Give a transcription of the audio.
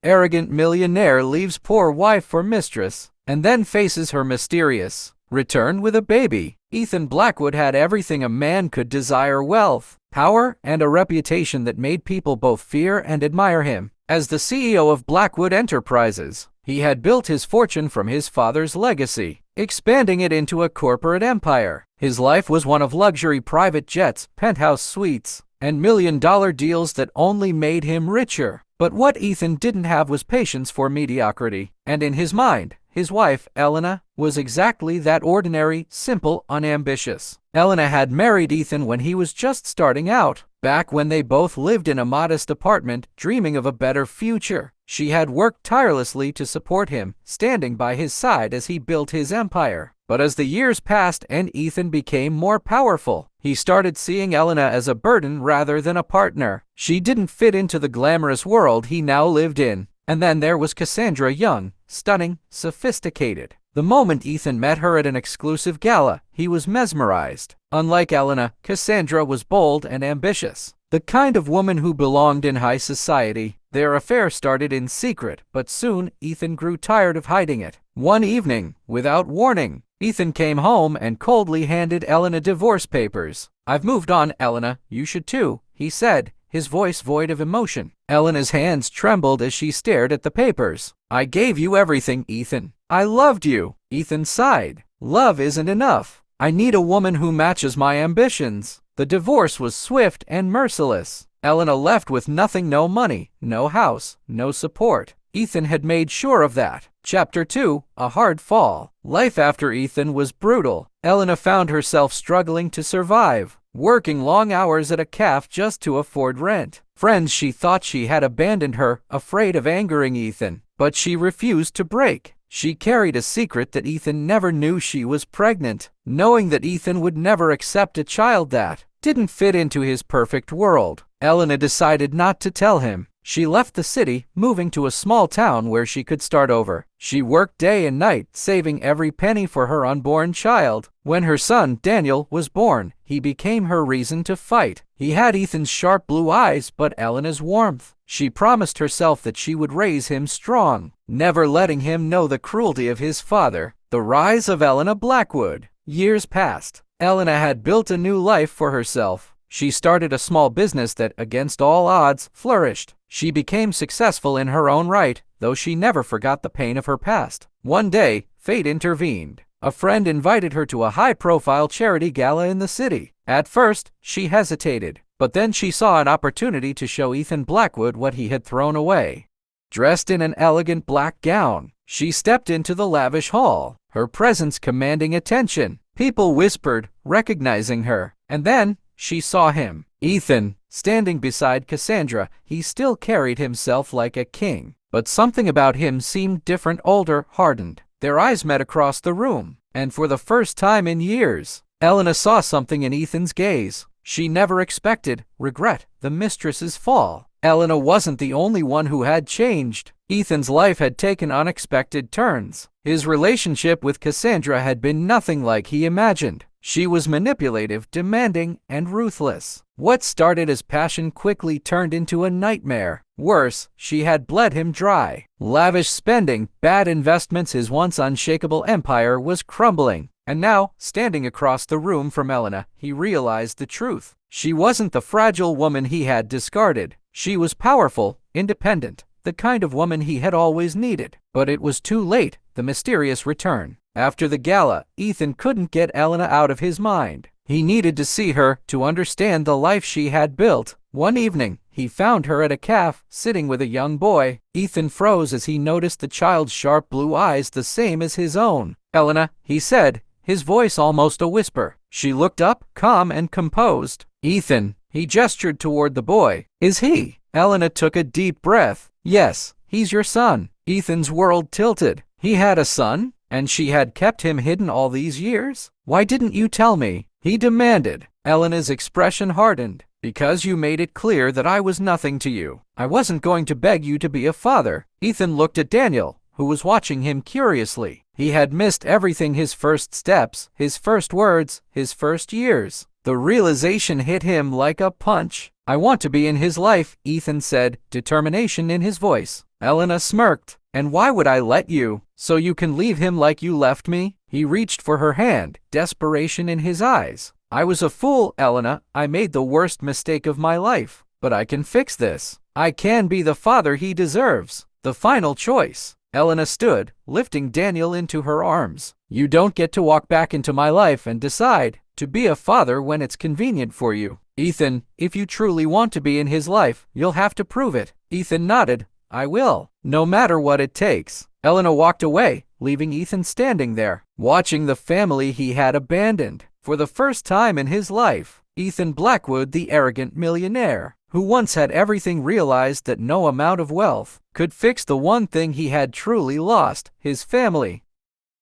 Arrogant millionaire leaves poor wife for mistress, and then faces her mysterious return with a baby. Ethan Blackwood had everything a man could desire: wealth, power, and a reputation that made people both fear and admire him. As the CEO of Blackwood Enterprises, he had built his fortune from his father's legacy, expanding it into a corporate empire. His life was one of luxury: private jets, penthouse suites, and million-dollar deals that only made him richer. But what Ethan didn't have was patience for mediocrity, and in his mind, his wife, Elena, was exactly that: ordinary, simple, unambitious. Elena had married Ethan when he was just starting out, back when they both lived in a modest apartment, dreaming of a better future. She had worked tirelessly to support him, standing by his side as he built his empire. But as the years passed and Ethan became more powerful, he started seeing Elena as a burden rather than a partner. She didn't fit into the glamorous world he now lived in. And then there was Cassandra, young, stunning, sophisticated. The moment Ethan met her at an exclusive gala, he was mesmerized. Unlike Elena, Cassandra was bold and ambitious, the kind of woman who belonged in high society. Their affair started in secret, but soon Ethan grew tired of hiding it. One evening, without warning, Ethan came home and coldly handed Elena divorce papers. "I've moved on, Elena. You should too," he said, his voice void of emotion. Elena's hands trembled as she stared at the papers. "I gave you everything, Ethan. I loved you." Ethan sighed. "Love isn't enough. I need a woman who matches my ambitions." The divorce was swift and merciless. Elena left with nothing: no money, no house, no support. Ethan had made sure of that. Chapter 2: A Hard Fall. Life after Ethan was brutal. Elena found herself struggling to survive, working long hours at a cafe just to afford rent. Friends she thought she had abandoned her, afraid of angering Ethan. But she refused to break. She carried a secret that Ethan never knew: she was pregnant. Knowing that Ethan would never accept a child that didn't fit into his perfect world, Elena decided not to tell him. She left the city, moving to a small town where she could start over. She worked day and night, saving every penny for her unborn child. When her son, Daniel, was born, he became her reason to fight. He had Ethan's sharp blue eyes, but Elena's warmth. She promised herself that she would raise him strong, never letting him know the cruelty of his father. The rise of Elena Blackwood. Years passed. Elena had built a new life for herself. She started a small business that, against all odds, flourished. She became successful in her own right, though she never forgot the pain of her past. One day, fate intervened. A friend invited her to a high-profile charity gala in the city. At first, she hesitated, but then she saw an opportunity to show Ethan Blackwood what he had thrown away. Dressed in an elegant black gown, she stepped into the lavish hall, her presence commanding attention. People whispered, recognizing her. And then, she saw him, Ethan, standing beside Cassandra. He still carried himself like a king, but something about him seemed different: older, hardened. Their eyes met across the room, and for the first time in years, Elena saw something in Ethan's gaze she never expected: regret, the mistress's fall. Elena wasn't the only one who had changed. Ethan's life had taken unexpected turns. His relationship with Cassandra had been nothing like he imagined. She was manipulative, demanding, and ruthless. What started as passion quickly turned into a nightmare. Worse, she had bled him dry. Lavish spending, bad investments, his once unshakable empire was crumbling. And now, standing across the room from Elena, he realized the truth. She wasn't the fragile woman he had discarded. She was powerful, independent, the kind of woman he had always needed. But it was too late. The mysterious return. After the gala, Ethan couldn't get Elena out of his mind. He needed to see her to understand the life she had built. One evening, he found her at a cafe, sitting with a young boy. Ethan froze as he noticed the child's sharp blue eyes, the same as his own. "Elena," he said, his voice almost a whisper. She looked up, calm and composed. "Ethan," he gestured toward the boy. "Is he?" Elena took a deep breath. "Yes, he's your son." Ethan's world tilted. He had a son? And she had kept him hidden all these years? "Why didn't you tell me?" he demanded. Elena's expression hardened. "Because you made it clear that I was nothing to you. I wasn't going to beg you to be a father." Ethan looked at Daniel, who was watching him curiously. He had missed everything: his first steps, his first words, his first years. The realization hit him like a punch. "I want to be in his life," Ethan said, determination in his voice. Elena smirked. And why would I let you? So you can leave him like you left me? He reached for her hand, desperation in his eyes. I was a fool, Elena. I made the worst mistake of my life. But I can fix this. I can be the father he deserves. The final choice. Elena stood, lifting Daniel into her arms. You don't get to walk back into my life and decide to be a father when it's convenient for you. Ethan, if you truly want to be in his life, you'll have to prove it. Ethan nodded. I will, no matter what it takes. Elena walked away, leaving Ethan standing there, watching the family he had abandoned. For the first time in his life, Ethan Blackwood, the arrogant millionaire, who once had everything, realized that no amount of wealth could fix the one thing he had truly lost, his family.